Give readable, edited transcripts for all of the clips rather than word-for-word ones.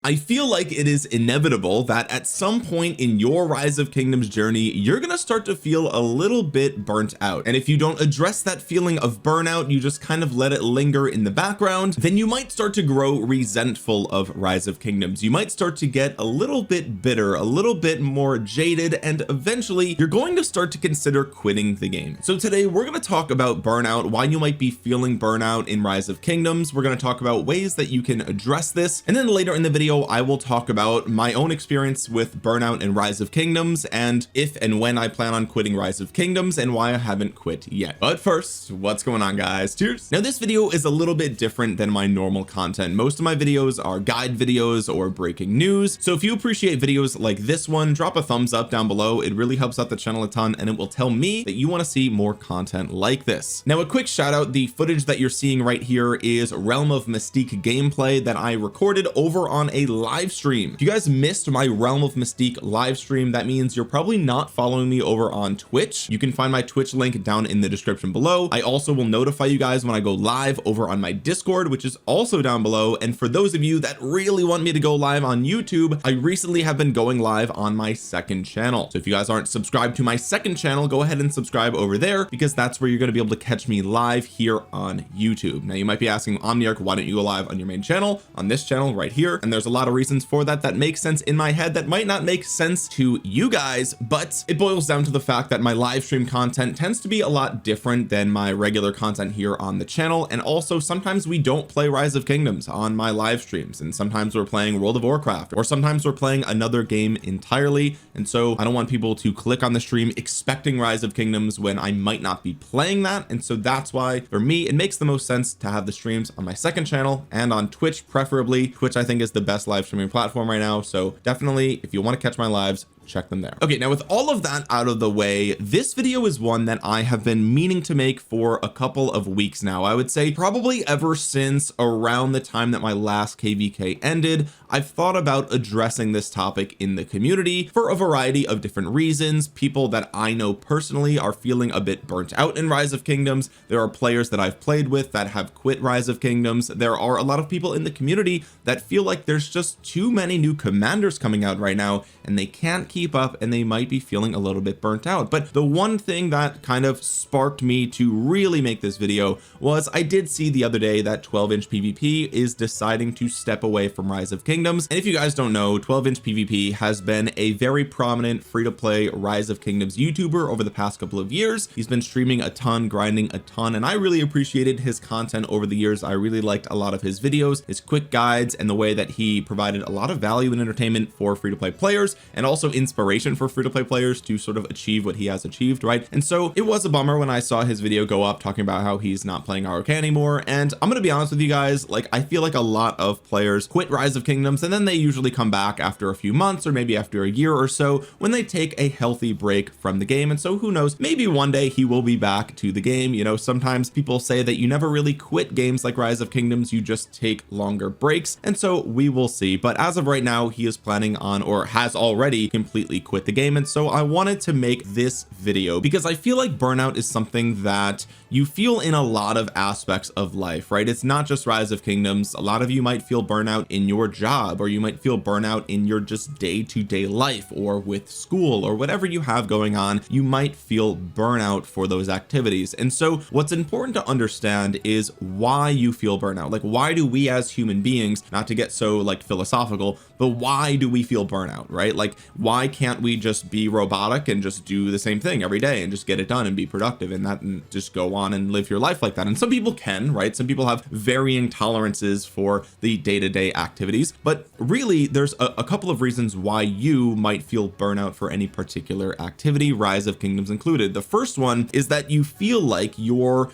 I feel like it is inevitable that at some point in your Rise of Kingdoms journey you're gonna start to feel a little bit burnt out, and if you don't address that feeling of burnout, you just kind of let it linger in the background, then you might start to grow resentful of Rise of Kingdoms. You might start to get a little bit bitter, a little bit more jaded, and eventually you're going to start to consider quitting the game. So today we're going to talk about burnout, why you might be feeling burnout in Rise of Kingdoms. We're going to talk about ways that you can address this, and then later in the video I will talk about my own experience with burnout in Rise of Kingdoms, and if and when I plan on quitting Rise of Kingdoms, and why I haven't quit yet. But first, what's going on, guys? Cheers. Now this video is a little bit different than my normal content. Most of my videos are guide videos or breaking news, so if you appreciate videos like this one, drop a thumbs up down below. It really helps out the channel a ton, and it will tell me that you want to see more content like this. Now a quick shout out, the footage that you're seeing right here is Realm of Mystique gameplay that I recorded over on a live stream. If you guys missed my Realm of Mystique live stream, that means you're probably not following me over on Twitch. You can find my Twitch link down in the description below. I also will notify you guys when I go live over on my Discord, which is also down below. And for those of you that really want me to go live on YouTube, I recently have been going live on my second channel. So if you guys aren't subscribed to my second channel, go ahead and subscribe over there, because that's where you're going to be able to catch me live here on YouTube. Now you might be asking, Omniarch, why don't you go live on your main channel, on this channel right here? And there's a lot of reasons for that make sense in my head that might not make sense to you guys, but it boils down to the fact that my live stream content tends to be a lot different than my regular content here on the channel. And also sometimes we don't play Rise of Kingdoms on my live streams, and sometimes we're playing World of Warcraft, or sometimes we're playing another game entirely, and so I don't want people to click on the stream expecting Rise of Kingdoms when I might not be playing that. And so that's why for me it makes the most sense to have the streams on my second channel and on Twitch, preferably. Twitch I think is the best live streaming platform right now, so definitely if you want to catch my lives, check them there. Okay, now with all of that out of the way, this video is one that I have been meaning to make for a couple of weeks now. I would say probably ever since around the time that my last KvK ended. I've thought about addressing this topic in the community for a variety of different reasons. People that I know personally are feeling a bit burnt out in Rise of Kingdoms. There are players that I've played with that have quit Rise of Kingdoms. There are a lot of people in the community that feel like there's just too many new commanders coming out right now, and they can't keep up, and they might be feeling a little bit burnt out. But the one thing that kind of sparked me to really make this video was I did see the other day that 12-inch PvP is deciding to step away from Rise of Kingdoms. And if you guys don't know, 12-inch PvP has been a very prominent free-to-play Rise of Kingdoms YouTuber over the past couple of years. He's been streaming a ton, grinding a ton, and I really appreciated his content over the years. I really liked a lot of his videos, his quick guides, and the way that he provided a lot of value and entertainment for free-to-play players, and also inspiration for free-to-play players to sort of achieve what he has achieved, right? And so it was a bummer when I saw his video go up talking about how he's not playing ROK anymore. And I'm gonna be honest with you guys, like I feel like a lot of players quit Rise of Kingdoms, and then they usually come back after a few months or maybe after a year or so when they take a healthy break from the game. And so who knows, maybe one day he will be back to the game. You know, sometimes people say that you never really quit games like Rise of Kingdoms, you just take longer breaks, and so we will see. But as of right now, he is planning on, or has already completely quit the game. And so I wanted to make this video because I feel like burnout is something that you feel in a lot of aspects of life, right? It's not just Rise of Kingdoms. A lot of you might feel burnout in your job, or you might feel burnout in your just day-to-day life, or with school, or whatever you have going on. You might feel burnout for those activities. And so what's important to understand is why you feel burnout. Like, why do we as human beings, not to get so like philosophical, but why do we feel burnout, right? Like, why can't we just be robotic and just do the same thing every day and just get it done and be productive and that, and just go on and live your life like that? And some people can, right? Some people have varying tolerances for the day-to-day activities, but really there's a couple of reasons why you might feel burnout for any particular activity, Rise of Kingdoms included. The first one is that you feel like your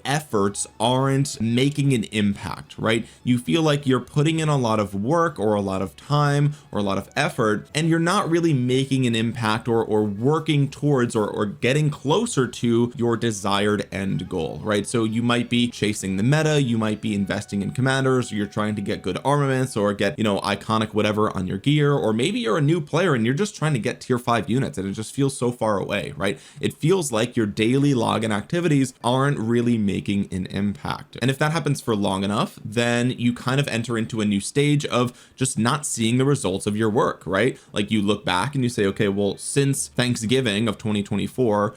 efforts aren't making an impact, right? You feel like you're putting in a lot of work or a lot of time or a lot of effort, and you're not really really making an impact or working towards or getting closer to your desired end goal, right? So you might be chasing the meta, you might be investing in commanders, or you're trying to get good armaments or get, you know, iconic whatever on your gear, or maybe you're a new player and you're just trying to get tier 5 units and it just feels so far away, right? It feels like your daily login activities aren't really making an impact. And if that happens for long enough, then you kind of enter into a new stage of just not seeing the results of your work, right? Like you look back and you say, okay, well, since Thanksgiving of 2024,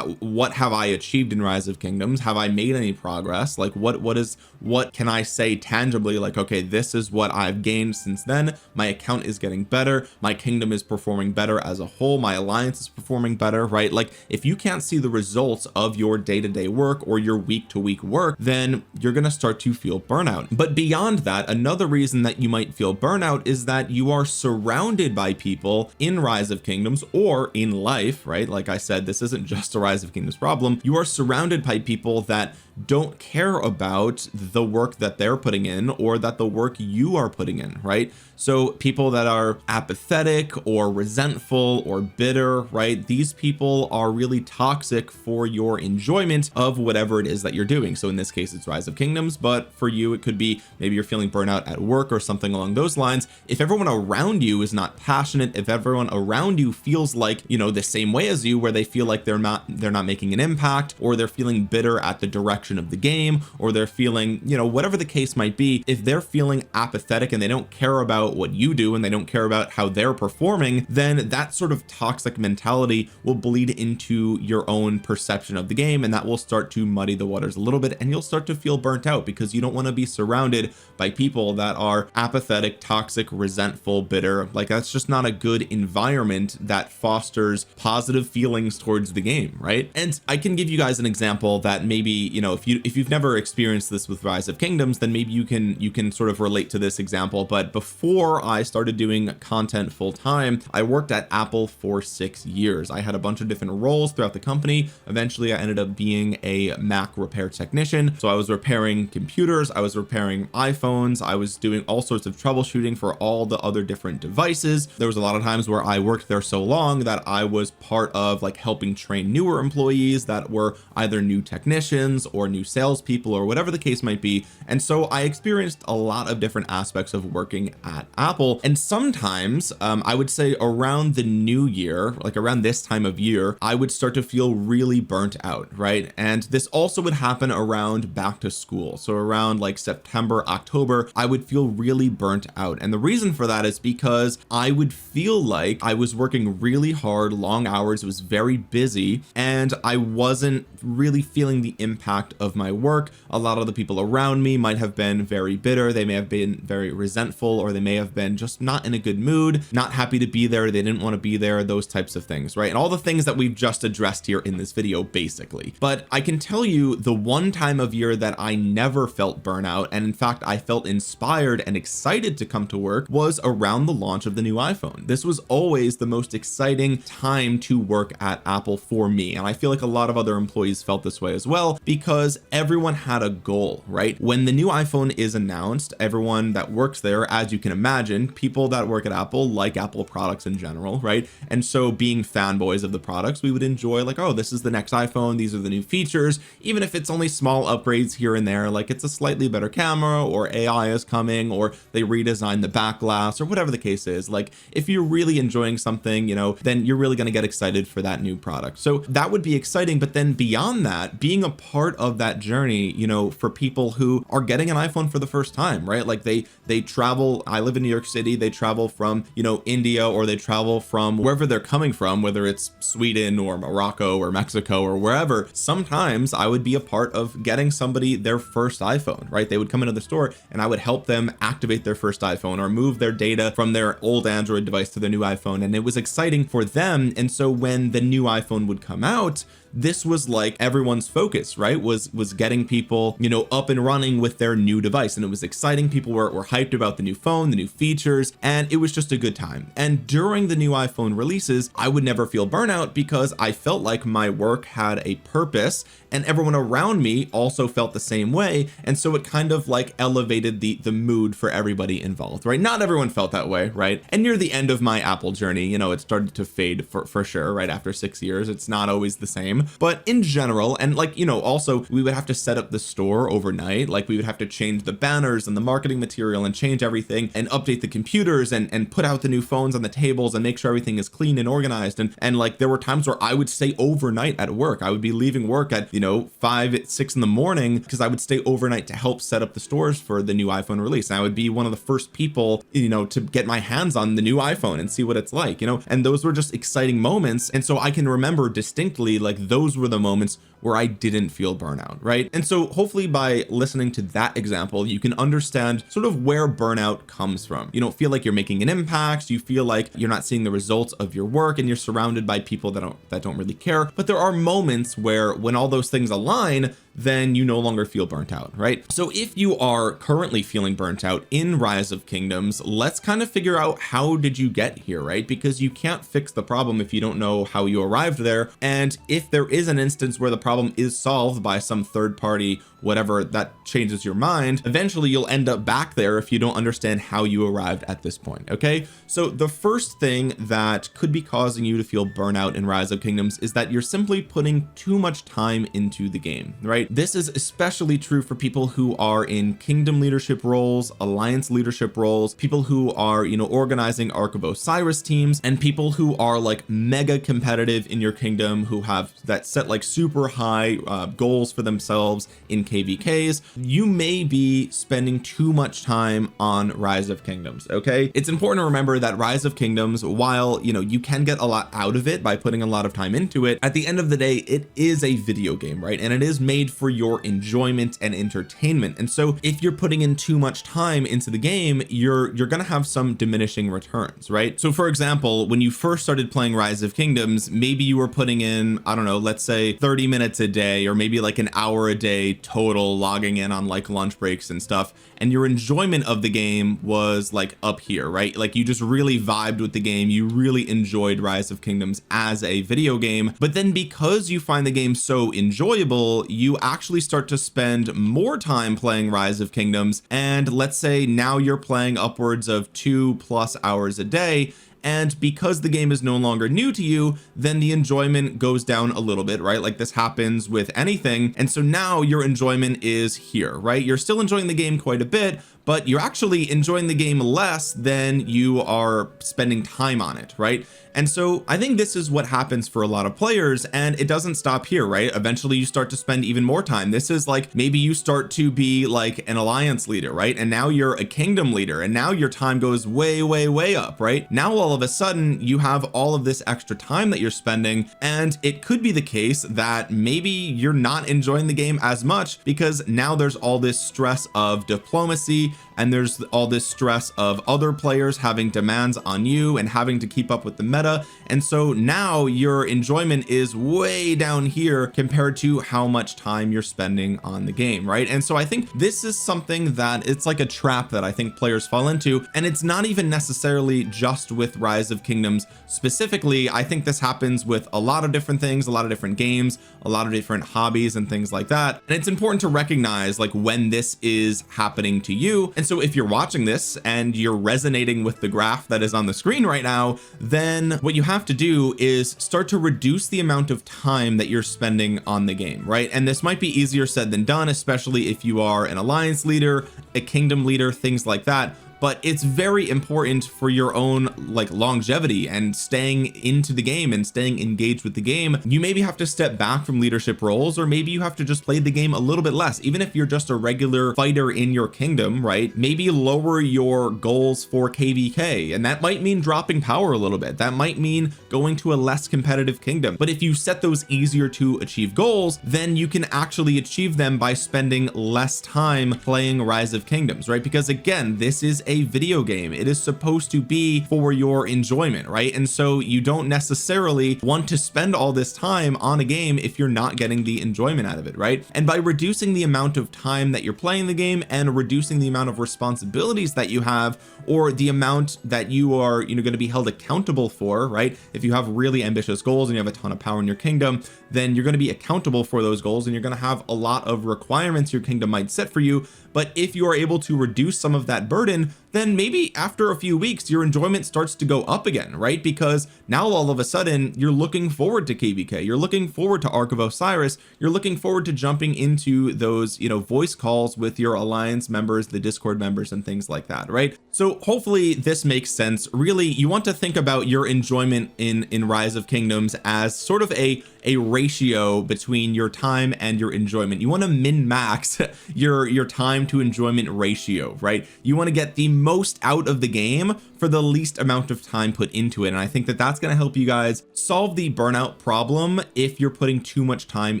what have I achieved in Rise of Kingdoms? Have I made any progress? Like what can I say tangibly, like, okay, this is what I've gained since then. My account is getting better, my kingdom is performing better as a whole, my alliance is performing better, right? Like if you can't see the results of your day-to-day work or your week-to-week work, then you're going to start to feel burnout. But beyond that, another reason that you might feel burnout is that you are surrounded by people in Rise of Kingdoms or in life, right? Like I said, this isn't just a Rise of Kingdoms problem. You are surrounded by people that don't care about the work that they're putting in or that the work you are putting in, right? So people that are apathetic or resentful or bitter, right? These people are really toxic for your enjoyment of whatever it is that you're doing. So in this case, it's Rise of Kingdoms, but for you, it could be maybe you're feeling burnout at work or something along those lines. If everyone around you is not passionate, if everyone around you feels like, you know, the same way as you, where they feel like they're not making an impact, or they're feeling bitter at the direction of the game, or they're feeling, you know, whatever the case might be, if they're feeling apathetic and they don't care about what you do and they don't care about how they're performing, then that sort of toxic mentality will bleed into your own perception of the game, and that will start to muddy the waters a little bit, and you'll start to feel burnt out because you don't want to be surrounded by people that are apathetic, toxic, resentful, bitter. Like that's just not a good environment that fosters positive feelings towards the game, right? And I can give you guys an example that maybe, you know, if you've never experienced this with Rise of Kingdoms, then maybe you can sort of relate to this example. But before I started doing content full time, I worked at Apple for 6 years. I had a bunch of different roles throughout the company. Eventually I ended up being a Mac repair technician. So I was repairing computers, I was repairing iPhones, I was doing all sorts of troubleshooting for all the other different devices. There was a lot of times where I worked there so long that I was part of like helping train newer employees that were either new technicians or new salespeople or whatever the case might be. And so I experienced a lot of different aspects of working at Apple. And sometimes I would say around the new year, like around this time of year, I would start to feel really burnt out, right? And this also would happen around back to school. So around like September, October, I would feel really burnt out. And the reason for that is because I would feel like I was working really hard, long hours, it was very busy, and I wasn't really feeling the impact of my work. A lot of the people around me might have been very bitter, they may have been very resentful, or they may have been just not in a good mood, not happy to be there, they didn't want to be there, those types of things, right? And all the things that we've just addressed here in this video basically. But I can tell you the one time of year that I never felt burnout, and in fact I felt inspired and excited to come to work, was around the launch of the new iPhone. This was always the most exciting time to work at Apple for me, and I feel like a lot of other employees felt this way as well, because everyone had a goal, right? When the new iPhone is announced, everyone that works there, as you can imagine, people that work at Apple like Apple products in general, right? And so being fanboys of the products, we would enjoy like, oh, this is the next iPhone, these are the new features, even if it's only small upgrades here and there, like it's a slightly better camera, or AI is coming, or they redesigned the back glass, or whatever the case is. Like if you're really enjoying something, you know, then you're really going to get excited for that new product. So that would be exciting. But then beyond that, being a part of that journey, you know, for people who are getting an iPhone for the first time, right? Like they travel, I live in New York City, they travel from, you know, India, or they travel from wherever they're coming from, whether it's Sweden or Morocco or Mexico or wherever. Sometimes I would be a part of getting somebody their first iPhone, right? They would come into the store and I would help them activate their first iPhone or move their data from their old Android device to the new iPhone, and it was exciting for them. And so when the new iPhone would come out, this was like everyone's focus, right, was getting people, you know, up and running with their new device, and it was exciting. People were hyped about the new phone, the new features, and it was just a good time. And during the new iPhone releases, I would never feel burnout because I felt like my work had a purpose, and everyone around me also felt the same way. And so it kind of like elevated the mood for everybody involved, right? Not everyone felt that way, right? And near the end of my Apple journey, you know, it started to fade for sure, right? After 6 years, it's not always the same, but in general, and like, you know, also we would have to set up the store overnight. Like we would have to change the banners and the marketing material and change everything and update the computers and put out the new phones on the tables and make sure everything is clean and organized. And like there were times where I would stay overnight at work. I would be leaving work at, you know, 5, 6 in the morning because I would stay overnight to help set up the stores for the new iPhone release. And I would be one of the first people, you know, to get my hands on the new iPhone and see what it's like, you know, and those were just exciting moments. And so I can remember distinctly, like those were the moments where I didn't feel burnout, right? And so hopefully by listening to that example, you can understand sort of where burnout comes from. You don't feel like you're making an impact. You feel like you're not seeing the results of your work, and you're surrounded by people that don't really care. But there are moments where when all those things align, then you no longer feel burnt out, right? So if you are currently feeling burnt out in Rise of Kingdoms, let's kind of figure out, how did you get here, right? Because you can't fix the problem if you don't know how you arrived there. And if there is an instance where the problem is solved by some third party, whatever, that changes your mind, eventually you'll end up back there if you don't understand how you arrived at this point. Okay, so the first thing that could be causing you to feel burnout in Rise of Kingdoms is that you're simply putting too much time into the game, right? This is especially true for people who are in kingdom leadership roles, alliance leadership roles, people who are, you know, organizing Ark of Osiris teams, and people who are like mega competitive in your kingdom, who have that set like super high goals for themselves in KvKs. You may be spending too much time on Rise of Kingdoms. Okay, it's important to remember that Rise of Kingdoms, while, you know, you can get a lot out of it by putting a lot of time into it, at the end of the day, it is a video game, right? And it is made for your enjoyment and entertainment. And so if you're putting in too much time into the game, you're gonna have some diminishing returns, right? So for example, when you first started playing Rise of Kingdoms, maybe you were putting in, I don't know, let's say 30 minutes a day, or maybe like an hour a day total, logging in on like lunch breaks and stuff, and your enjoyment of the game was like up here, right? Like you just really vibed with the game, you really enjoyed Rise of Kingdoms as a video game. But then because you find the game so enjoyable, you actually start to spend more time playing Rise of Kingdoms, and let's say now you're playing upwards of 2+ hours a day. And because the game is no longer new to you, then the enjoyment goes down a little bit, right? Like this happens with anything. And so now your enjoyment is here, right? You're still enjoying the game quite a bit, but you're actually enjoying the game less than you are spending time on it, right? And so I think this is what happens for a lot of players, and it doesn't stop here, right? Eventually you start to spend even more time. This is like, maybe you start to be like an alliance leader, right? And now you're a kingdom leader, and now your time goes way up, right? Now all of a sudden you have all of this extra time that you're spending, and it could be the case that maybe you're not enjoying the game as much because now there's all this stress of diplomacy, and there's all this stress of other players having demands on you and having to keep up with the meta. And so now your enjoyment is way down here compared to how much time you're spending on the game, right? And so I think this is something that it's like a trap that I think players fall into, and it's not even necessarily just with Rise of Kingdoms specifically. I think this happens with a lot of different things, a lot of different games, a lot of different hobbies and things like that. And it's important to recognize like when this is happening to you. And so if you're watching this and you're resonating with the graph that is on the screen right now, then what you have to do is start to reduce the amount of time that you're spending on the game, right? And this might be easier said than done, especially if you are an alliance leader, a kingdom leader, things like that. But it's very important for your own like longevity and staying into the game and staying engaged with the game. You maybe have to step back from leadership roles, or maybe you have to just play the game a little bit less. Even if you're just a regular fighter in your kingdom, right? Maybe lower your goals for KvK, and that might mean dropping power a little bit. That might mean going to a less competitive kingdom. But if you set those easier to achieve goals, then you can actually achieve them by spending less time playing Rise of Kingdoms, right? Because again, this is a video game. It is supposed to be for your enjoyment, right? And so you don't necessarily want to spend all this time on a game if you're not getting the enjoyment out of it, right? And by reducing the amount of time that you're playing the game and reducing the amount of responsibilities that you have, or the amount that you are, going to be held accountable for, right? If you have really ambitious goals and you have a ton of power in your kingdom, then you're going to be accountable for those goals, and you're going to have a lot of requirements your kingdom might set for you. But if you are able to reduce some of that burden, then maybe after a few weeks your enjoyment starts to go up again, right? Because now all of a sudden you're looking forward to KvK, you're looking forward to Ark of Osiris, you're looking forward to jumping into those voice calls with your alliance members, the Discord members, and things like that, right? So hopefully this makes sense. Really, you want to think about your enjoyment in Rise of Kingdoms as sort of a ratio between your time and your enjoyment. You want to min-max your time to enjoyment ratio, right? You want to get the most out of the game for the least amount of time put into it. And I think that that's going to help you guys solve the burnout problem if you're putting too much time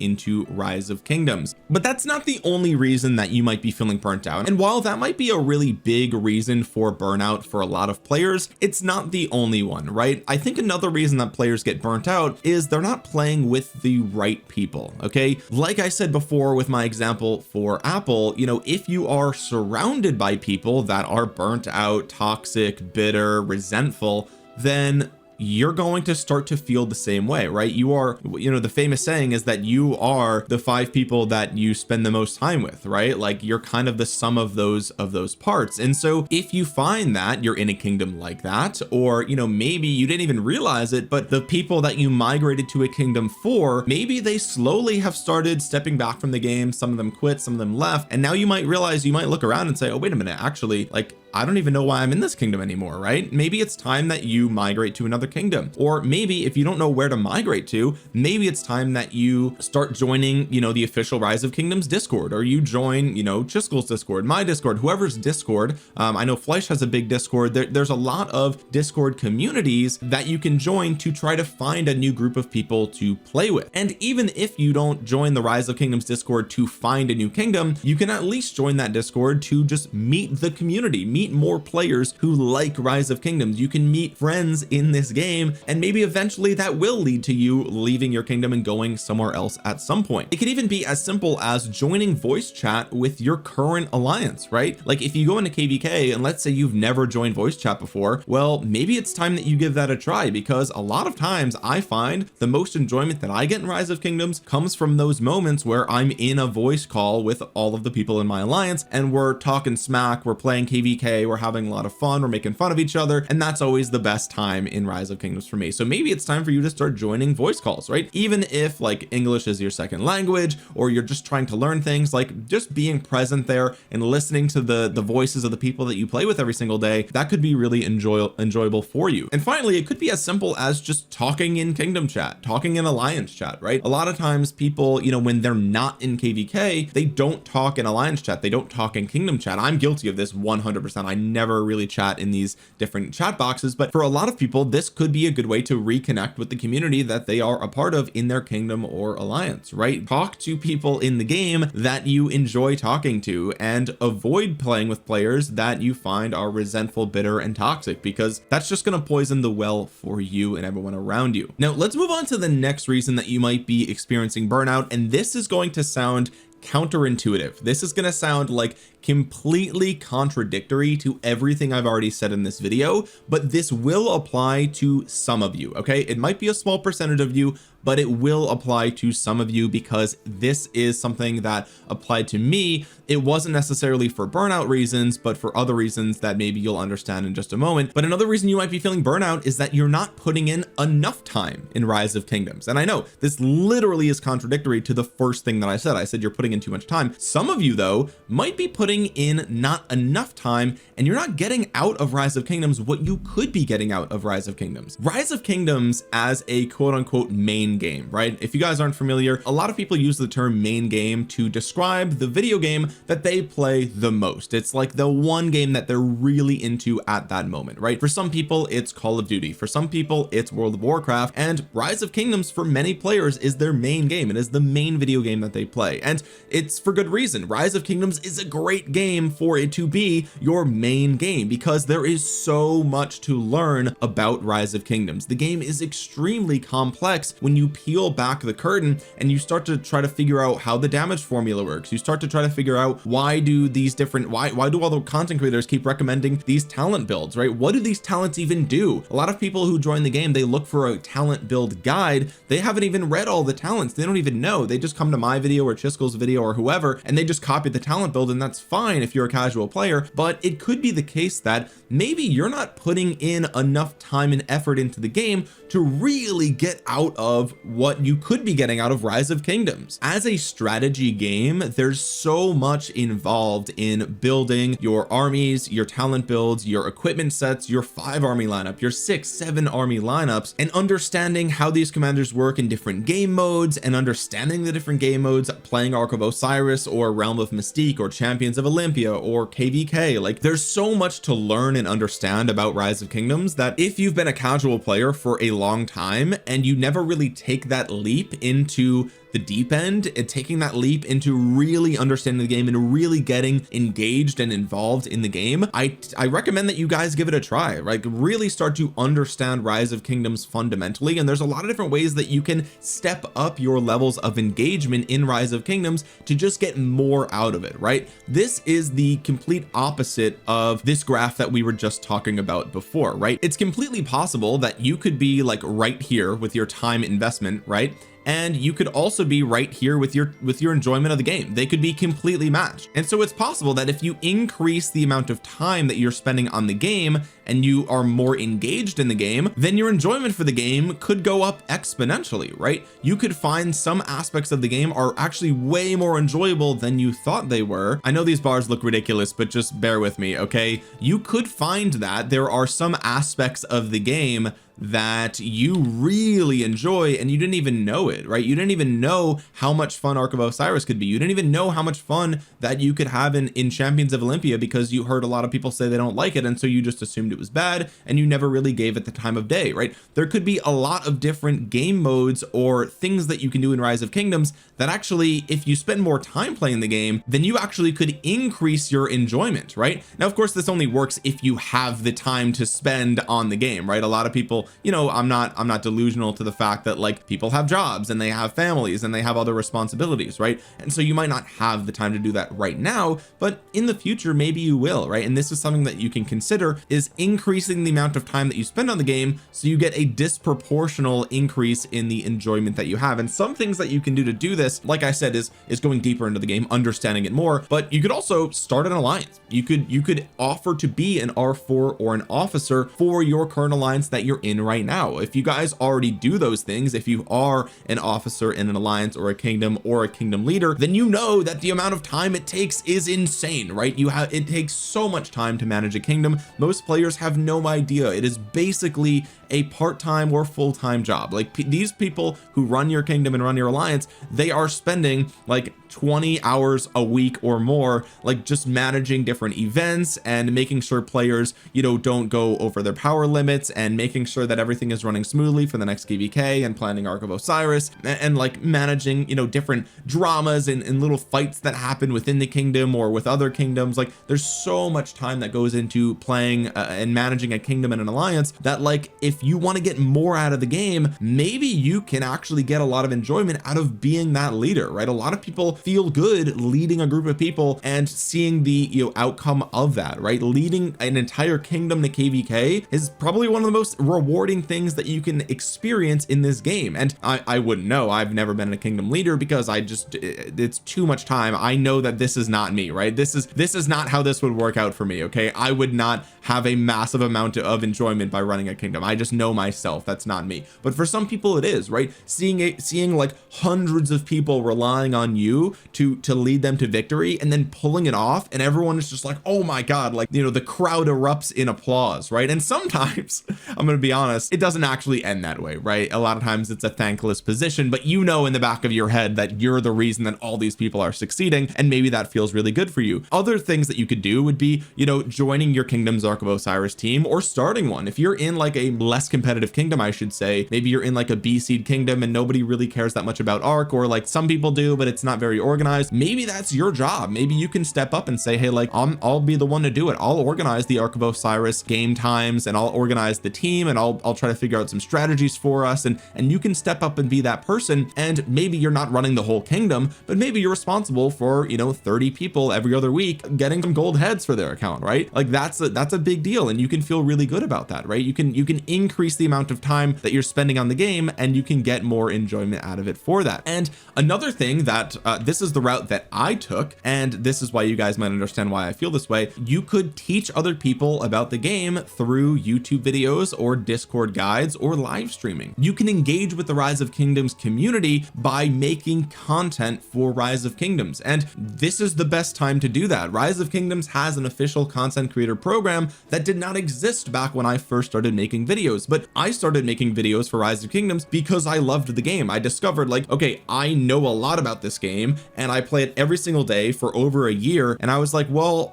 into Rise of Kingdoms. But that's not the only reason that you might be feeling burnt out. And while that might be a really big reason for burnout for a lot of players, it's not the only one, right? I think another reason that players get burnt out is they're not playing with the right people. Okay, like I said before with my example for Apple, if you are surrounded by people that are burnt out, toxic, bitter, resentful, then you're going to start to feel the same way, right? You are, the famous saying is that you are the 5 people that you spend the most time with, right? Like you're kind of the sum of those parts. And so if you find that you're in a kingdom like that, or maybe you didn't even realize it, but the people that you migrated to a kingdom for, maybe they slowly have started stepping back from the game. Some of them quit, some of them left, and now you might realize, you might look around and say, oh, wait a minute, actually, like I don't even know why I'm in this kingdom anymore, right? Maybe it's time that you migrate to another kingdom. Or maybe if you don't know where to migrate to, maybe it's time that you start joining the official Rise of Kingdoms Discord, or you join Chiskel's Discord, my Discord, whoever's Discord. I know Fleisch has a big Discord. There's a lot of Discord communities that you can join to try to find a new group of people to play with. And even if you don't join the Rise of Kingdoms Discord to find a new kingdom, you can at least join that Discord to just meet the community, meet more players who like Rise of Kingdoms. You can meet friends in this game, and maybe eventually that will lead to you leaving your kingdom and going somewhere else at some point. It could even be as simple as joining voice chat with your current alliance, right? Like if you go into KvK and let's say you've never joined voice chat before, well, maybe it's time that you give that a try, because a lot of times I find the most enjoyment that I get in Rise of Kingdoms comes from those moments where I'm in a voice call with all of the people in my alliance and we're talking smack, we're playing KvK, we're having a lot of fun, we're making fun of each other, and that's always the best time in Rise of Kingdoms for me. So maybe it's time for you to start joining voice calls, right? Even if like English is your second language, or you're just trying to learn things, like just being present there and listening to the voices of the people that you play with every single day, that could be really enjoyable for you. And finally, it could be as simple as just talking in kingdom chat, talking in alliance chat, right? A lot of times people, when they're not in KvK, they don't talk in alliance chat, they don't talk in kingdom chat. I'm guilty of this 100%. I never really chat in these different chat boxes, but for a lot of people this could be a good way to reconnect with the community that they are a part of in their kingdom or alliance, right? Talk to people in the game that you enjoy talking to, and avoid playing with players that you find are resentful, bitter, and toxic, because that's just going to poison the well for you and everyone around you. Now let's move on to the next reason that you might be experiencing burnout, and this is going to sound counterintuitive. This is going to sound like completely contradictory to everything I've already said in this video, but this will apply to some of you. Okay, it might be a small percentage of you, but it will apply to some of you, because this is something that applied to me. It wasn't necessarily for burnout reasons, but for other reasons that maybe you'll understand in just a moment. But another reason you might be feeling burnout is that you're not putting in enough time in Rise of Kingdoms. And I know this literally is contradictory to the first thing that I said you're putting in too much time. Some of you though might be putting in not enough time, and you're not getting out of Rise of Kingdoms what you could be getting out of Rise of Kingdoms. Rise of Kingdoms as a quote unquote main game, right? If you guys aren't familiar, a lot of people use the term main game to describe the video game that they play the most. It's like the one game that they're really into at that moment, right? For some people it's Call of Duty, for some people it's World of Warcraft, and Rise of Kingdoms for many players is their main game. It is the main video game that they play. And it's for good reason. Rise of Kingdoms is a great game for it to be your main game because there is so much to learn about Rise of Kingdoms. The game is extremely complex when you peel back the curtain and you start to try to figure out how the damage formula works. You start to try to figure out why do all the content creators keep recommending these talent builds, right? What do these talents even do? A lot of people who join the game, they look for a talent build guide. They haven't even read all the talents. They don't even know. They just come to my video or Chiskel's video or whoever, and they just copy the talent build, and that's fine if you're a casual player. But it could be the case that maybe you're not putting in enough time and effort into the game to really get out of what you could be getting out of Rise of Kingdoms. As a strategy game, there's so much involved in building your armies, your talent builds, your equipment sets, your 5 army lineup, your 6, 7 army lineups, and understanding how these commanders work in different game modes, and understanding the different game modes, playing Ark of Osiris or Realm of Mystique or Champions of Olympia or KvK. Like, there's so much to learn and understand about Rise of Kingdoms that if you've been a casual player for a long time and you never really take that leap into the deep end and taking that leap into really understanding the game and really getting engaged and involved in the game, I recommend that you guys give it a try. Like, really start to understand Rise of Kingdoms fundamentally, and there's a lot of different ways that you can step up your levels of engagement in Rise of Kingdoms to just get more out of it, right? This is the complete opposite of this graph that we were just talking about before, right? It's completely possible that you could be like right here with your time investment, right? And you could also be right here with your enjoyment of the game. They could be completely matched. And so it's possible that if you increase the amount of time that you're spending on the game and you are more engaged in the game, then your enjoyment for the game could go up exponentially, right? You could find some aspects of the game are actually way more enjoyable than you thought they were. I know these bars look ridiculous, but just bear with me, okay? You could find that there are some aspects of the game that you really enjoy and you didn't even know it, right? You didn't even know how much fun Ark of Osiris could be. You didn't even know how much fun that you could have in Champions of Olympia because you heard a lot of people say they don't like it, and so you just assumed it was bad and you never really gave it the time of day, right? There could be a lot of different game modes or things that you can do in Rise of Kingdoms that actually, if you spend more time playing the game, then you actually could increase your enjoyment, right? Now, of course, this only works if you have the time to spend on the game, right? A lot of people, you know, I'm not delusional to the fact that like people have jobs and they have families and they have other responsibilities, right? And so you might not have the time to do that right now, but in the future maybe you will, right? And this is something that you can consider, is increasing the amount of time that you spend on the game so you get a disproportional increase in the enjoyment that you have. And some things that you can do to do this, like I said, is going deeper into the game, understanding it more. But you could also start an alliance. You could offer to be an R4 or an officer for your current alliance that you're in right now. If you guys already do those things, if you are an officer in an alliance or a kingdom leader, then you know that the amount of time it takes is insane, right? It takes so much time to manage a kingdom. Most players have no idea. It is basically a part-time or full-time job. Like these people who run your kingdom and run your alliance, they are spending like 20 hours a week or more, like just managing different events and making sure players, you know, don't go over their power limits, and making sure that everything is running smoothly for the next KvK, and planning Ark of Osiris, and like managing, you know, different dramas and little fights that happen within the kingdom or with other kingdoms. Like there's so much time that goes into playing and managing a kingdom and an alliance that, like, if you want to get more out of the game, maybe you can actually get a lot of enjoyment out of being that leader, right? A lot of people feel good leading a group of people and seeing the, you know, outcome of that, right? Leading an entire kingdom to KvK is probably one of the most rewarding things that you can experience in this game. And I wouldn't know. I've never been a kingdom leader because it's too much time. I know that this is not me, right? This is not how this would work out for me. Okay, I would not have a massive amount of enjoyment by running a kingdom. I just know myself, that's not me. But for some people it is, right? Seeing like hundreds of people relying on you to lead them to victory, and then pulling it off, and everyone is just like, oh my god, like, you know, the crowd erupts in applause, right? And sometimes I'm gonna be honest, it doesn't actually end that way, right? A lot of times it's a thankless position position, but you know in the back of your head that you're the reason that all these people are succeeding, and maybe that feels really good for you. Other things that you could do would be, you know, joining your Kingdoms Arc of Osiris team or starting one. If you're in like a less competitive kingdom, I should say, maybe you're in like a B seed kingdom and nobody really cares that much about Arc, or like some people do but it's not very organized, maybe that's your job. Maybe you can step up and say, hey, like I'll be the one to do it. I'll organize the Arc of Osiris game times, and I'll organize the team, and I'll try to figure out some strategies for us, and you can step up and be that person. And maybe you're not running the whole kingdom, but maybe you're responsible for, you know, 30 people every other week getting some gold heads for their account, right? Like that's a big deal, and you can feel really good about that, right? You can increase the amount of time that you're spending on the game, and you can get more enjoyment out of it for that. And another thing that this is the route that I took, and this is why you guys might understand why I feel this way. You could teach other people about the game through YouTube videos or Discord guides or live streaming. You can engage with the Rise of Kingdoms community by making content for Rise of Kingdoms, and this is the best time to do that. Rise of Kingdoms has an official content creator program that did not exist back when I first started making videos, but I started making videos for Rise of Kingdoms because I loved the game. I discovered like, okay, I know a lot about this game and I play it every single day for over a year, and I was like, well,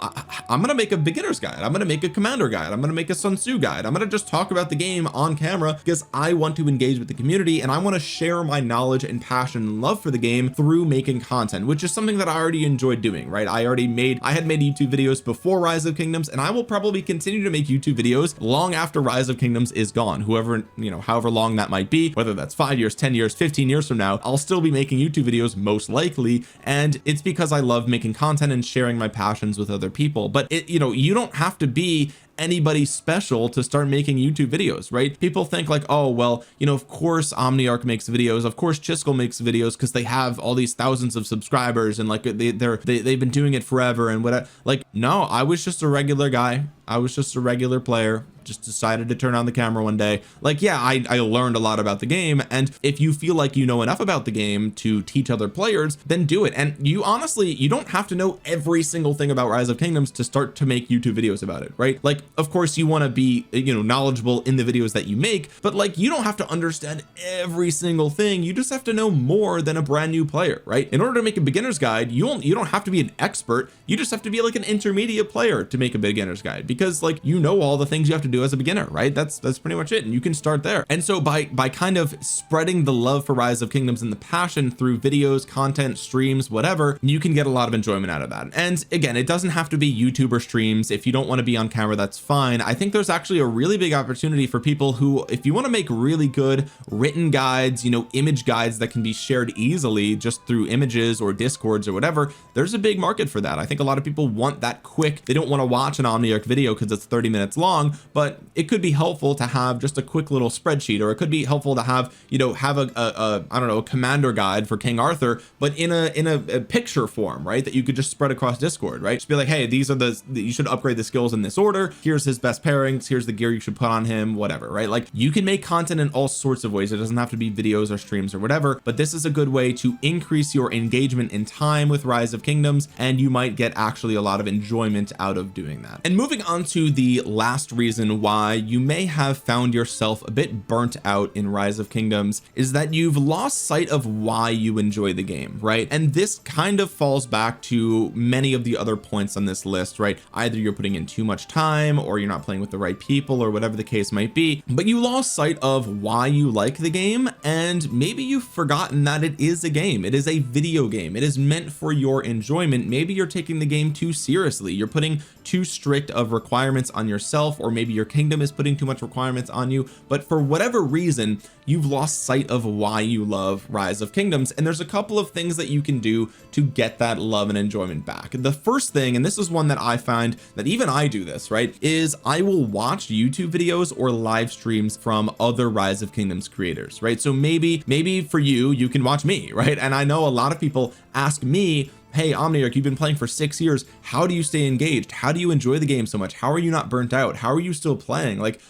I'm gonna make a beginner's guide, I'm gonna make a commander guide, I'm gonna make a Sun Tzu guide, I'm gonna just talk about the game on camera because I want to engage with the community, and I want to share my knowledge and passion and love for the game through making content, which is something that I already enjoyed doing, right? I had made YouTube videos before Rise of Kingdoms, and I will probably continue to make YouTube videos long after Rise of Kingdoms is gone, whoever, you know, however long that might be, whether that's 5 years, 10 years, 15 years from now, I'll still be making YouTube videos most likely. And it's because I love making content and sharing my passions with other people. But it, you know, you don't have to be anybody special to start making YouTube videos, right? People think like, oh, well, you know, of course Omniarch makes videos, of course Chiskel makes videos because they have all these thousands of subscribers and like they've been doing it forever and whatever. Like, no, I was just a regular guy, I was just a regular player, just decided to turn on the camera one day. Like, yeah, I learned a lot about the game, and if you feel like you know enough about the game to teach other players, then do it. And you honestly, you don't have to know every single thing about Rise of Kingdoms to start to make YouTube videos about it, right? Like, of course you want to be, you know, knowledgeable in the videos that you make, but like, you don't have to understand every single thing. You just have to know more than a brand new player, right? In order to make a beginner's guide, you don't have to be an expert, you just have to be like an intermediate player to make a beginner's guide, because like, you know, all the things you have to do as a beginner, right? That's pretty much it, and you can start there. And so by kind of spreading the love for Rise of Kingdoms and the passion through videos, content, streams, whatever, you can get a lot of enjoyment out of that. And again, it doesn't have to be YouTuber streams. If you don't want to be on camera, that's fine. I think there's actually a really big opportunity for people who, if you want to make really good written guides, you know, image guides that can be shared easily just through images or Discords or whatever, there's a big market for that. I think a lot of people want that quick. They don't want to watch an Omniarch video because it's 30 minutes long, but it could be helpful to have just a quick little spreadsheet, or it could be helpful to have, you know, have a I don't know, a commander guide for King Arthur, but in a picture form, right? That you could just spread across Discord, right? Just be like, hey, these are you should upgrade the skills in this order. Here's his best pairings. Here's the gear you should put on him, whatever, right? Like, you can make content in all sorts of ways. It doesn't have to be videos or streams or whatever, but this is a good way to increase your engagement in time with Rise of Kingdoms, and you might get actually a lot of enjoyment out of doing that. And moving on to the last reason why you may have found yourself a bit burnt out in Rise of Kingdoms is that you've lost sight of why you enjoy the game, right? And this kind of falls back to many of the other points on this list, right? Either you're putting in too much time, or you're not playing with the right people, or whatever the case might be, but you lost sight of why you like the game, and maybe you've forgotten that it is a game. It is a video game. It is meant for your enjoyment. Maybe you're taking the game too seriously. You're putting too strict of requirements on yourself, or maybe your kingdom is putting too much requirements on you, but for whatever reason you've lost sight of why you love Rise of Kingdoms. And there's a couple of things that you can do to get that love and enjoyment back. The first thing, and this is one that I find that even I do this, right, is I will watch YouTube videos or live streams from other Rise of Kingdoms creators, right? So maybe for you can watch me, right? And I know a lot of people ask me hey Omniarch, you've been playing for 6 years, how do you stay engaged? How do you enjoy the game so much? How are you not burnt out? How are you still playing? Like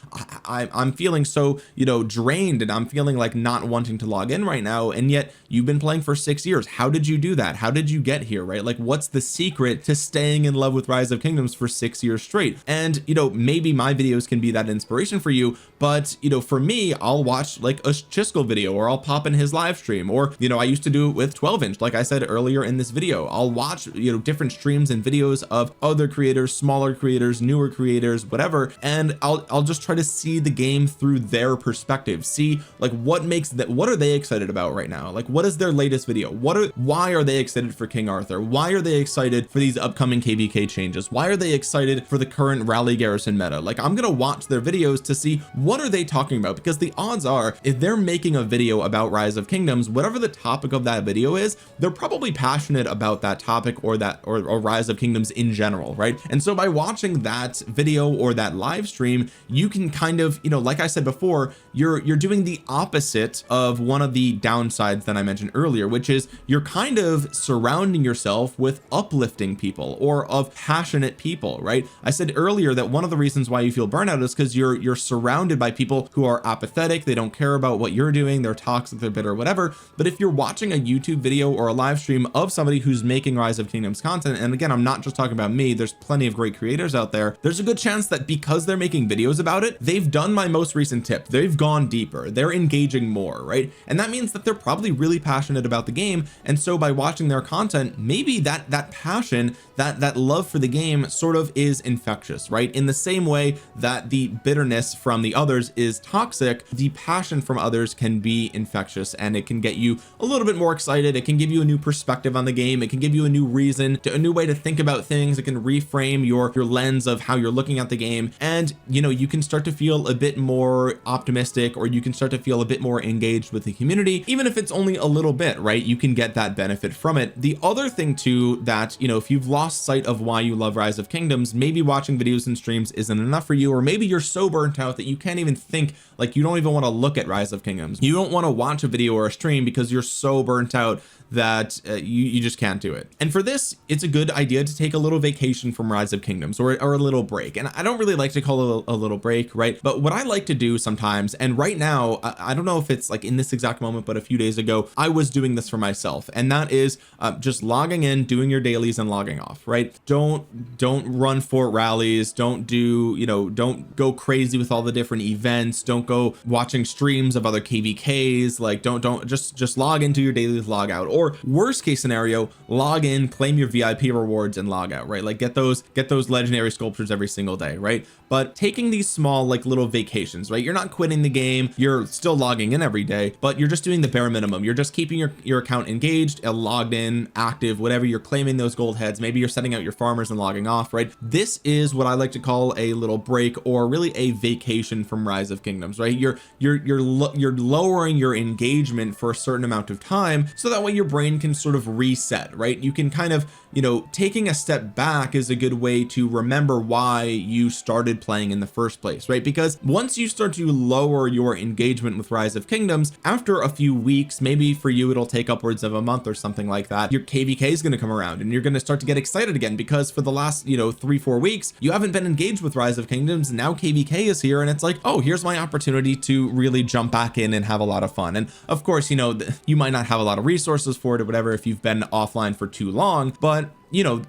I'm feeling so, you know, drained, and I'm feeling like not wanting to log in right now, and yet you've been playing for 6 years. How did you do that? How did you get here, right? Like what's the secret to staying in love with Rise of Kingdoms for 6 years straight? And you know, maybe my videos can be that inspiration for you, but you know, for me, I'll watch like a Chiskel video, or I'll pop in his live stream, or you know, I used to do it with 12inch, like I said earlier in this video. I'll watch, you know, different streams and videos of other creators, smaller creators, newer creators, whatever, and I'll just try to see the game through their perspective, see like what makes that, what are they excited about right now, like what is their latest video, why are they excited for King Arthur, why are they excited for these upcoming KvK changes, why are they excited for the current rally garrison meta. Like I'm gonna watch their videos to see what are they talking about, because the odds are if they're making a video about Rise of Kingdoms, whatever the topic of that video is, they're probably passionate about that topic, or that or Rise of Kingdoms in general, right? And so by watching that video or that live stream, you can kind of, you know, like I said before, you're doing the opposite of one of the downsides that I mentioned earlier, which is you're kind of surrounding yourself with uplifting people, or of passionate people, right? I said earlier that one of the reasons why you feel burnout is because you're surrounded by people who are apathetic, they don't care about what you're doing, they're toxic, they're bitter, whatever. But if you're watching a YouTube video or a live stream of somebody who's making Rise of Kingdoms content, and again, I'm not just talking about me, there's plenty of great creators out there, there's a good chance that because they're making videos about it, they've done my most recent tip, they've gone deeper, they're engaging more, right? And that means that they're probably really passionate about the game. And so by watching their content, maybe that passion, that love for the game sort of is infectious, right? In the same way that the bitterness from the others is toxic, the passion from others can be infectious, and it can get you a little bit more excited, it can give you a new perspective on the game, it can give you a new reason a new way to think about things, it can reframe your lens of how you're looking at the game, and you know, you can start to feel a bit more optimistic, or you can start to feel a bit more engaged with the community, even if it's only a little bit, right? You can get that benefit from it. The other thing too, that you know, if you've lost sight of why you love Rise of Kingdoms, maybe watching videos and streams isn't enough for you, or maybe you're so burnt out that you can't even think, like you don't even want to look at Rise of Kingdoms, you don't want to watch a video or a stream because you're so burnt out that you just can't do it. And for this, it's a good idea to take a little vacation from Rise of Kingdoms, or a little break. And I don't really like to call it a little break, right? But what I like to do sometimes, and right now, I don't know if it's like in this exact moment, but a few days ago, I was doing this for myself, and that is just logging in, doing your dailies, and logging off, right? Don't run fort rallies, don't do, you know, don't go crazy with all the different events, don't go watching streams of other KvKs, like don't just log into your dailies, log out. Or worst case scenario, log in, claim your VIP rewards, and log out, right? Like get those legendary sculptures every single day, right? But taking these small like little vacations, right? You're not quitting the game, you're still logging in every day, but you're just doing the bare minimum. You're just keeping your account engaged, logged in, active, whatever. You're claiming those gold heads, maybe you're setting out your farmers and logging off, right? This is what I like to call a little break, or really a vacation from Rise of Kingdoms, right? You're lowering your engagement for a certain amount of time, so that way your brain can sort of reset, right? You can kind of, you know, taking a step back is a good way to remember why you started playing in the first place, right? Because once you start to lower your engagement with Rise of Kingdoms, after a few weeks, maybe for you it'll take upwards of a month or something like that, your KvK is going to come around, and you're going to start to get excited again, because for the last, you know, 3-4 weeks you haven't been engaged with Rise of Kingdoms. Now KvK is here, and it's like, oh, here's my opportunity to really jump back in and have a lot of fun. And of course, you know, you might not have a lot of resources for it or whatever if you've been offline for too long, but you know,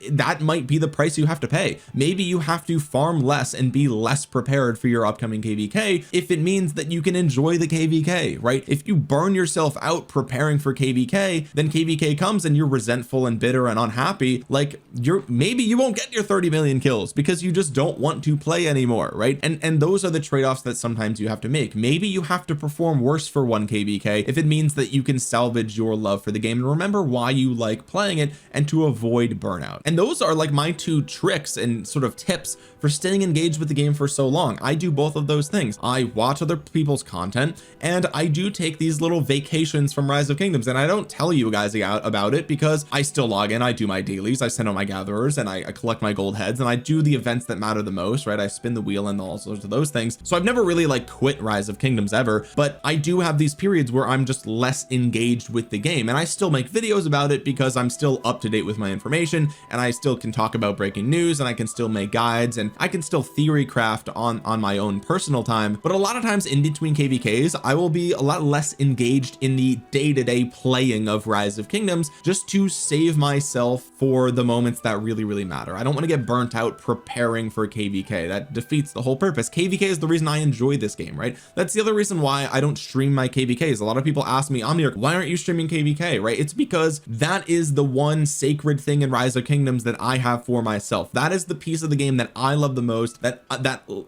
that might be the price you have to pay. Maybe you have to farm less and be less prepared for your upcoming KvK if it means that you can enjoy the KvK, right? If you burn yourself out preparing for KvK, then KvK comes and you're resentful and bitter and unhappy, like maybe you won't get your 30 million kills because you just don't want to play anymore, right? And those are the trade-offs that sometimes you have to make. Maybe you have to perform worse for 1 KvK if it means that you can salvage your love for the game and remember why you like playing it, and to avoid avoid burnout. And those are like my two tricks and sort of tips for staying engaged with the game for so long. I do both of those things. I watch other people's content, and I do take these little vacations from Rise of Kingdoms, and I don't tell you guys about it because I still log in, I do my dailies, I send out my gatherers, and I collect my gold heads, and I do the events that matter the most, right? I spin the wheel and all sorts of those things. So I've never really like quit Rise of Kingdoms ever, but I do have these periods where I'm just less engaged with the game, and I still make videos about it because I'm still up to date with my information, and I still can talk about breaking news, and I can still make guides, and I can still theory craft on my own personal time. But a lot of times in between kvks I will be a lot less engaged in the day-to-day playing of Rise of Kingdoms, just to save myself for the moments that really matter. I don't want to get burnt out preparing for kvk. That defeats the whole purpose. kvk is the reason I enjoy this game, right? That's the other reason why I don't stream my kvks. A lot of people ask me, Omniarch, why aren't you streaming kvk, right? It's because that is the one sacred thing in Rise of Kingdoms that I have for myself. That is the piece of the game that I love the most, that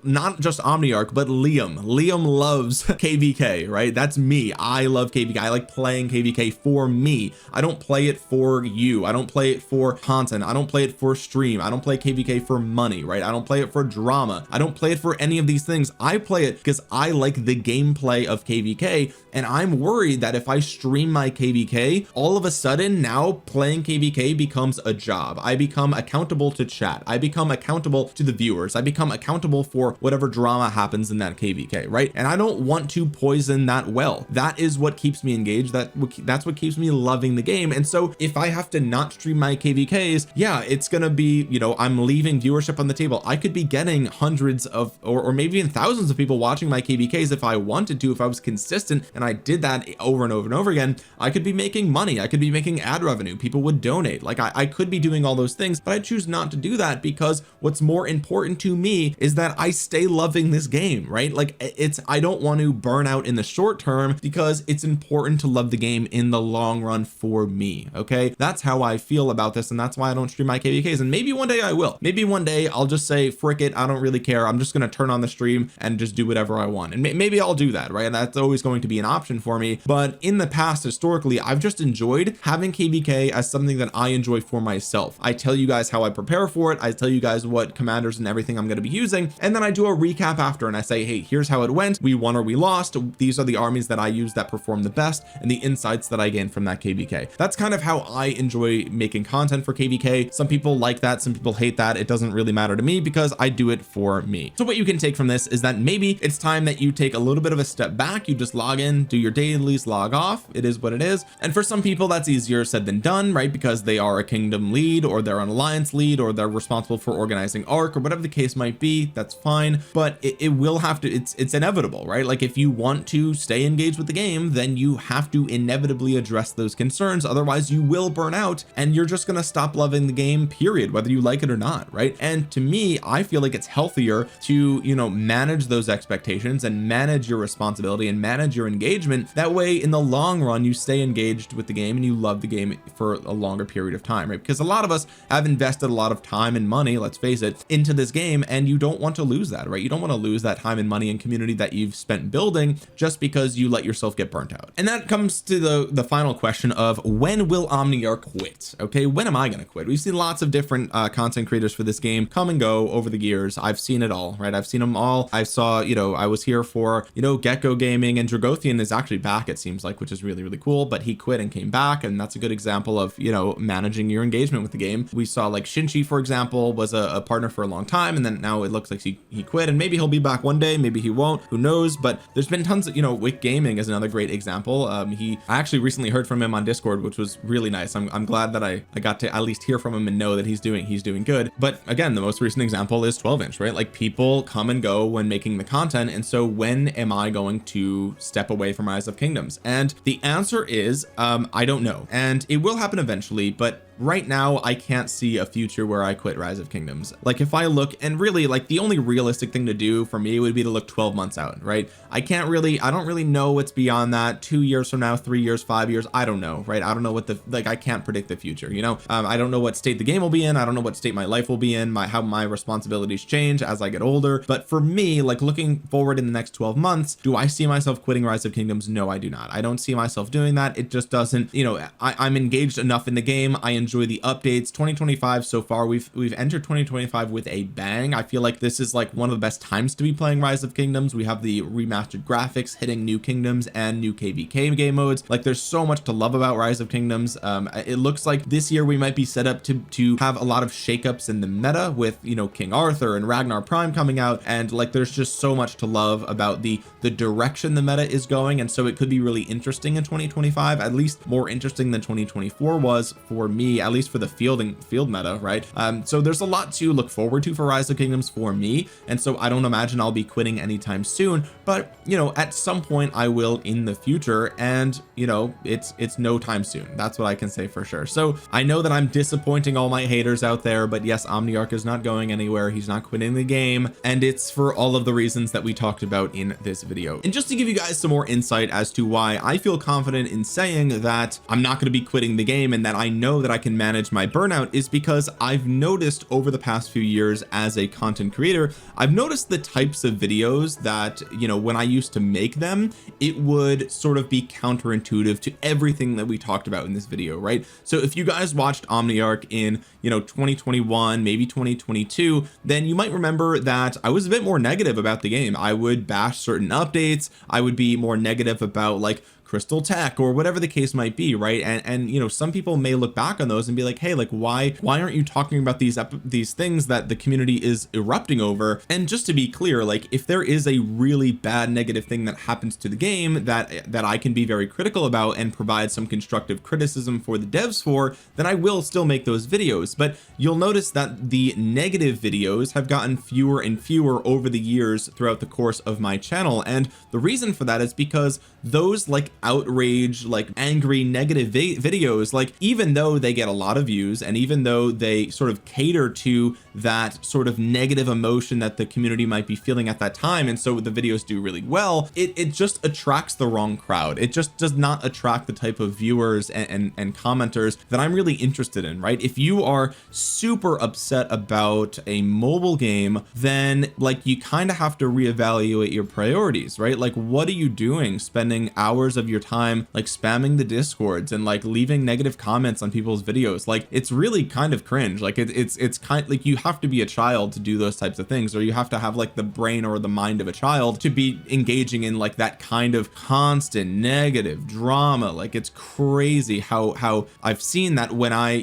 not just Omniarch, but Liam loves kvk, right? That's me. I love kvk. I like playing kvk for me. I don't play it for you. I don't play it for content. I don't play it for stream. I don't play kvk for money, right? I don't play it for drama. I don't play it for any of these things. I play it because I like the gameplay of kvk, and I'm worried that if I stream my kvk, all of a sudden now playing kvk becomes a job. I become accountable to chat. I become accountable to the viewers. I become accountable for whatever drama happens in that kvk, right? And I don't want to poison that well. That is what keeps me engaged. That's what keeps me loving the game. And so if I have to not stream my kvks, yeah, it's gonna be, you know, I'm leaving viewership on the table. I could be getting hundreds of or maybe even thousands of people watching my kvks if I wanted to. If I was consistent and I did that over and over and over again, I could be making money. I could be making ad revenue. People would donate. Like I could be doing all those things, but I choose not to do that because what's more important to me is that I stay loving this game, right? Like I don't want to burn out in the short term because it's important to love the game in the long run for me. Okay, that's how I feel about this, and that's why I don't stream my kvks. And maybe one day I will. Maybe one day I'll just say, frick it, I don't really care. I'm just going to turn on the stream and just do whatever I want. And maybe I'll do that, right? And that's always going to be an option for me. But in the past, historically, I've just enjoyed having kvk as something that I enjoy for myself. I tell you guys how I prepare for it. I tell you guys what commanders and everything I'm going to be using, and then I do a recap after, and I say, hey, here's how it went. We won or we lost. These are the armies that I use that perform the best, and the insights that I gain from that kvk. That's kind of how I enjoy making content for kvk. Some people like that, some people hate that. It doesn't really matter to me because I do it for me. So what you can take from this is that maybe it's time that you take a little bit of a step back. You just log in, do your dailies, log off. It is what it is. And for some people that's easier said than done, right? Because they are a kingdom lead, or they're an alliance lead, or they're responsible for organizing ARC, or whatever the case might be. That's fine, but it will have to, it's inevitable, right? Like if you want to stay engaged with the game, then you have to inevitably address those concerns. Otherwise you will burn out and you're just going to stop loving the game, period, whether you like it or not, right? And to me, I feel like it's healthier to, you know, manage those expectations and manage your responsibility and manage your engagement. That way in the long run you stay engaged with the game and you love the game for a longer period of time, right? Because a lot of us have invested a lot of time and money, let's face it, into this game, and you don't want to lose that, right? You don't want to lose that time and money and community that you've spent building just because you let yourself get burnt out. And that comes to the final question of, when will Omniarch quit? Okay, when am I going to quit? We've seen lots of different content creators for this game come and go over the years. I've seen it all, right? I've seen them all. I saw, you know, I was here for, you know, Gecko Gaming, and Dragothian is actually back, it seems like, which is really cool, but he quit and came back, and that's a good example of, you know, managing your engagement with the game. We saw like Shinchi, for example, was a partner for a long time, and then now it looks like he quit, and maybe he'll be back one day, maybe he won't, who knows? But there's been tons of, you know, Wick Gaming is another great example. I actually recently heard from him on Discord, which was really nice. I'm glad that I got to at least hear from him and know that he's doing good. But again, the most recent example is 12-inch, right? Like people come and go when making the content, and so when am I going to step away from Rise of Kingdoms? And the answer is I don't know, and it will happen eventually, but right now I can't see a future where I quit Rise of Kingdoms. Like if I look, and really like the only realistic thing to do for me would be to look 12 months out, right? I don't really know what's beyond that. 2 years from now, 3 years, 5 years, I don't know, right? I don't know what I can't predict the future, you know? I don't know what state the game will be in. I don't know what state my life will be in, how my responsibilities change as I get older. But for me, like looking forward in the next 12 months, do I see myself quitting Rise of Kingdoms? No, I do not. I don't see myself doing that. It just doesn't, you know, I'm engaged enough in the game. I enjoy enjoy the updates. 2025 so far, we've entered 2025 with a bang. I feel like this is like one of the best times to be playing Rise of Kingdoms. We have the remastered graphics hitting new kingdoms and new KvK game modes. Like there's so much to love about Rise of Kingdoms. It looks like this year we might be set up to have a lot of shakeups in the meta with, you know, King Arthur and Ragnar Prime coming out, and like there's just so much to love about the direction the meta is going. And so it could be really interesting in 2025, at least more interesting than 2024 was for me, at least for the field meta, right? So there's a lot to look forward to for Rise of Kingdoms for me, and so I don't imagine I'll be quitting anytime soon, but you know, at some point I will in the future, and you know, it's no time soon. That's what I can say for sure. So I know that I'm disappointing all my haters out there, but yes, Omniarch is not going anywhere. He's not quitting the game, and it's for all of the reasons that we talked about in this video. And just to give you guys some more insight as to why I feel confident in saying that I'm not going to be quitting the game and that I know that I can manage my burnout, is because I've noticed over the past few years as a content creator, I've noticed the types of videos that, you know, when I used to make them, it would sort of be counterintuitive to everything that we talked about in this video, right? So if you guys watched Omniarch in, you know, 2021, maybe 2022, then you might remember that I was a bit more negative about the game. I would bash certain updates. I would be more negative about like crystal tech or whatever the case might be, right? And you know, some people may look back on those and be like, hey, like why aren't you talking about these things that the community is erupting over? And just to be clear, like if there is a really bad negative thing that happens to the game that I can be very critical about and provide some constructive criticism for the devs for, then I will still make those videos. But you'll notice that the negative videos have gotten fewer and fewer over the years throughout the course of my channel, and the reason for that is because those like outrage, like angry negative videos, like even though they get a lot of views and even though they sort of cater to that sort of negative emotion that the community might be feeling at that time, and so the videos do really well, it just attracts the wrong crowd. It just does not attract the type of viewers and commenters that I'm really interested in, right? If you are super upset about a mobile game, then like you kind of have to reevaluate your priorities, right? Like what are you doing spending hours of your time like spamming the discords and like leaving negative comments on people's videos? Like it's really kind of cringe. Like it's kind of like you have to be a child to do those types of things, or you have to have like the brain or the mind of a child to be engaging in like that kind of constant negative drama. Like it's crazy how I've seen that when I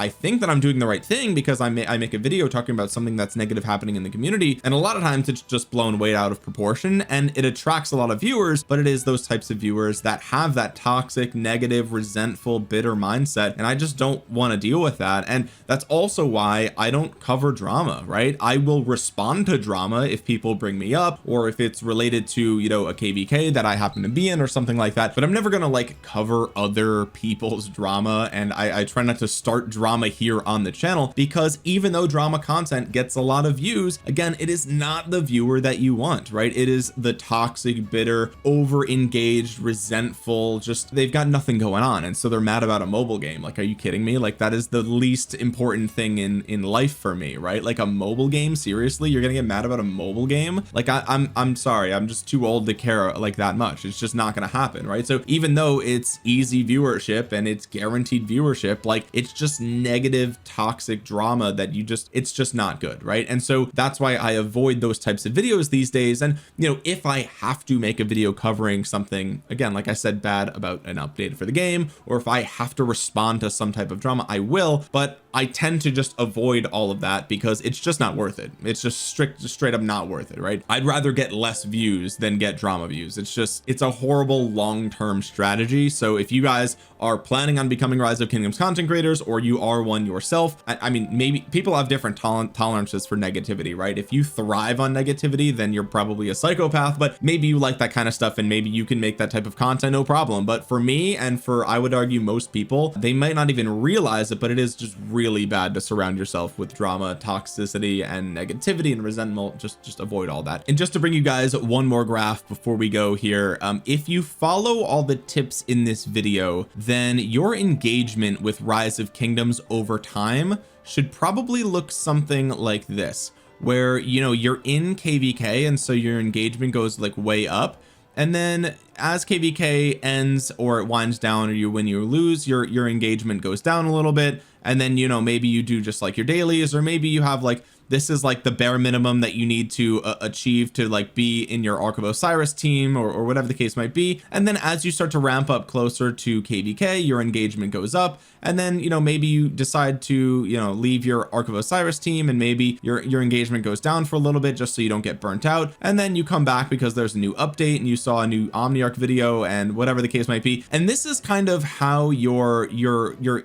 think that I'm doing the right thing because I make a video talking about something that's negative happening in the community, and a lot of times it's just blown way out of proportion and it attracts a lot of viewers, but it is those types of viewers that have that toxic, negative, resentful, bitter mindset, and I just don't want to deal with that. And that's also why I don't cover drama, right? I will respond to drama if people bring me up, or if it's related to, you know, a KvK that I happen to be in or something like that, but I'm never gonna like cover other people's drama, and I try not to start drama here on the channel, because even though drama content gets a lot of views, again, it is not the viewer that you want, right? It is the toxic, bitter, over engaged, resentful, just they've got nothing going on, and so they're mad about a mobile game. Like, are you kidding me? Like that is the least important thing in life for me, right? Like a mobile game, seriously, you're gonna get mad about a mobile game? Like I'm sorry, I'm just too old to care like that much. It's just not gonna happen, right? So even though it's easy viewership and it's guaranteed viewership, like it's just negative, toxic drama that it's just not good, right? And so that's why I avoid those types of videos these days. And you know, if I have to make a video covering something, again, like I said, bad about an update for the game, or if I have to respond to some type of drama, I will, but I tend to just avoid all of that because it's just not worth it. It's just straight up not worth it, right? I'd rather get less views than get drama views. It's a horrible long-term strategy. So if you guys are planning on becoming Rise of Kingdoms content creators, or you are one yourself, I mean, maybe people have different tolerances for negativity, right? If you thrive on negativity, then you're probably a psychopath, but maybe you like that kind of stuff and maybe you can make that type of content, no problem. But for me, and for, I would argue, most people, they might not even realize it, but it is just really bad to surround yourself with drama, toxicity, and negativity and resentment. Just avoid all that. And just to bring you guys one more graph before we go here, if you follow all the tips in this video, then your engagement with Rise of Kingdoms over time should probably look something like this, where, you know, you're in KvK and so your engagement goes like way up, and then as kvk ends or it winds down, or you win or lose, your engagement goes down a little bit, and then, you know, maybe you do just like your dailies, or maybe you have like, this is like the bare minimum that you need to achieve to like be in your Ark of Osiris team, or whatever the case might be. And then as you start to ramp up closer to kvk, your engagement goes up, and then, you know, maybe you decide to, you know, leave your Ark of Osiris team, and maybe your engagement goes down for a little bit just so you don't get burnt out, and then you come back because there's a new update and you saw a new Omniarch video, and whatever the case might be. And this is kind of how your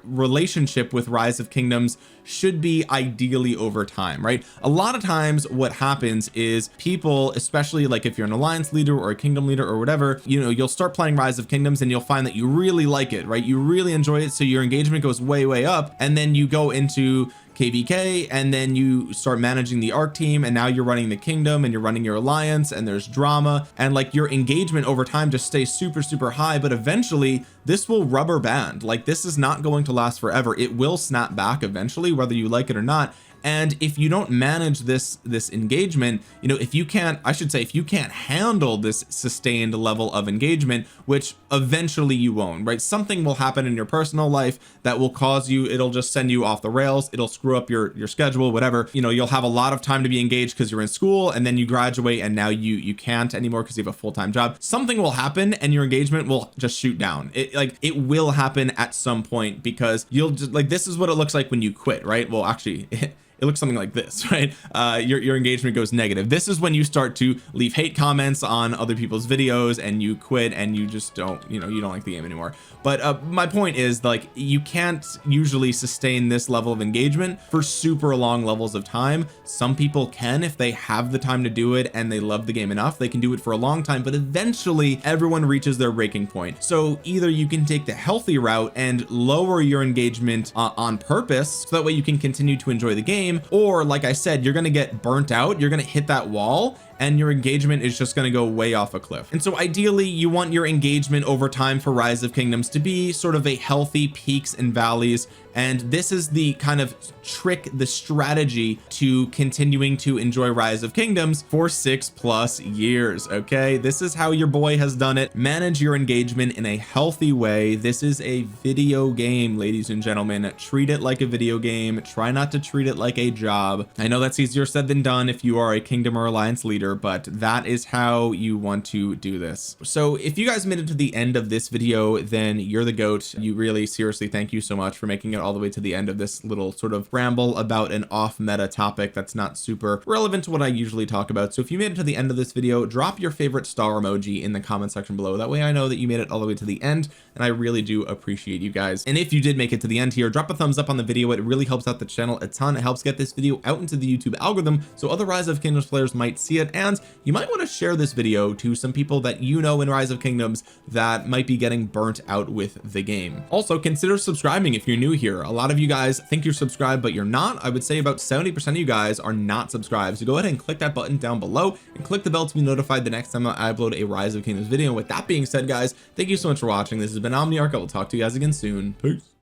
relationship with Rise of Kingdoms should be ideally over time, right? A lot of times what happens is people, especially like if you're an alliance leader or a kingdom leader or whatever, you know, you'll start playing Rise of Kingdoms and you'll find that you really like it, right? You really enjoy it, so your engagement goes way up, and then you go into kvk, and then you start managing the Ark team, and now you're running the kingdom and you're running your alliance, and there's drama, and like your engagement over time just stays super high. But eventually this will rubber band. Like, this is not going to last forever. It will snap back eventually, whether you like it or not. And if you don't manage this engagement, you know, if you can't, I should say, if you can't handle this sustained level of engagement, which eventually you won't, right? Something will happen in your personal life that will cause you, it'll just send you off the rails. It'll screw up your schedule, whatever. You know, you'll have a lot of time to be engaged because you're in school, and then you graduate and now you can't anymore because you have a full-time job. Something will happen and your engagement will just shoot down. It will happen at some point, because you'll just, like, this is what it looks like when you quit, right? Well, actually it looks something like this, right? Your engagement goes negative. This is when you start to leave hate comments on other people's videos, and you quit, and you just don't, you know, you don't like the game anymore. But my point is, like, you can't usually sustain this level of engagement for super long levels of time. Some people can, if they have the time to do it and they love the game enough, they can do it for a long time, but eventually everyone reaches their breaking point. So either you can take the healthy route and lower your engagement on purpose, so that way you can continue to enjoy the game, or like I said, you're going to get burnt out, you're going to hit that wall, and your engagement is just going to go way off a cliff. And so ideally you want your engagement over time for Rise of Kingdoms to be sort of a healthy peaks and valleys, and this is the kind of trick, the strategy to continuing to enjoy Rise of Kingdoms for 6+ years. Okay, this is how your boy has done it. Manage your engagement in a healthy way. This is a video game, ladies and gentlemen. Treat it like a video game. Try not to treat it like a job. I know that's easier said than done if you are a kingdom or alliance leader, but that is how you want to do this. So if you guys made it to the end of this video, then you're the GOAT. You really, seriously, thank you so much for making it all the way to the end of this little sort of ramble about an off meta topic that's not super relevant to what I usually talk about. So if you made it to the end of this video, drop your favorite star emoji in the comment section below. That way I know that you made it all the way to the end, and I really do appreciate you guys. And if you did make it to the end here, drop a thumbs up on the video. It really helps out the channel a ton. It helps get this video out into the YouTube algorithm, so other Rise of Kingdoms players might see it, and you might want to share this video to some people that you know in Rise of Kingdoms that might be getting burnt out with the game. Also, consider subscribing if you're new here. A lot of you guys think you're subscribed, but you're not. I would say about 70% of you guys are not subscribed, so go ahead and click that button down below and click the bell to be notified the next time I upload a Rise of Kingdoms video. With that being said, guys, thank you so much for watching. This has been Omniarch. I will talk to you guys again soon. Peace.